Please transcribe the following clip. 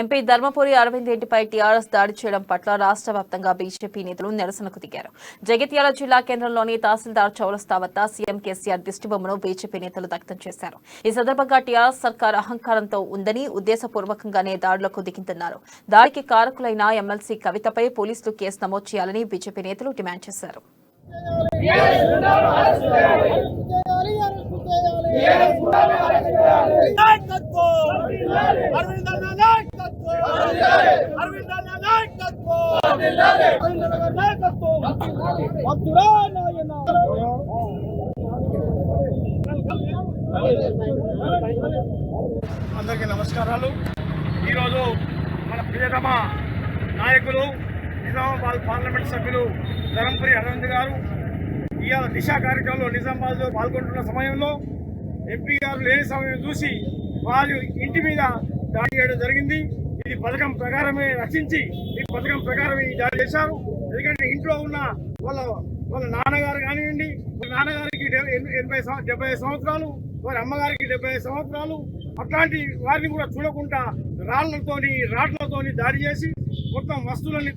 MP Dharmapuri Arvind ఇంటిపై TRS దాడి చేయడం పట్ల రాష్ట్ర వ్యాప్తంగా బీజేపీ నేతలు నిరసనకు దిగారు. జగిత్యాల జిల్లా కేంద్రంలోని తహసీల్దార్ చౌరస్తా వద్ద సీఎం కేసీఆర్ దిష్టిబొమ్మను బీజేపీ నేతలు దగ్ధం చేశారు. ఈ సందర్భంగా టీఆర్ఎస్ సర్కార్ అహంకారంతో ఉందని, ఉద్దేశపూర్వకంగానే దాడులకు దిగిందన్నారు. దాడికి కారకులైన ఎమ్మెల్సీ కవితపై పోలీసులు కేసు నమోదు చేయాలని బీజేపీ నేతలు డిమాండ్ చేశారు. అందరికీ నమస్కారాలు. ఈరోజు మన ప్రియతమ నాయకులు నిజామాబాద్ పార్లమెంట్ సభ్యులు ధర్మపురి అరవింద్ గారు ఇవాళ దిశ కార్యక్రమంలో నిజామాబాద్లో పాల్గొంటున్న సమయంలో ఎంపీ గారు లేని సమయం చూసి వారి ఇంటి మీద దాడి చేయడం జరిగింది. ఇది పథకం ప్రకారమే రచించి ఈ పథకం ప్రకారమే దాడి చేశారు. ఎందుకంటే ఇంట్లో ఉన్న వాళ్ళ నాన్నగారు కానివ్వండి, నాన్నగారికి 70 సంవత్సరాలు, వారి అమ్మగారికి 75 సంవత్సరాలు. అట్లాంటి వారిని కూడా చూడకుండా రాళ్లతోని రాట్లతోని దాడి చేసి మొత్తం వస్తువులని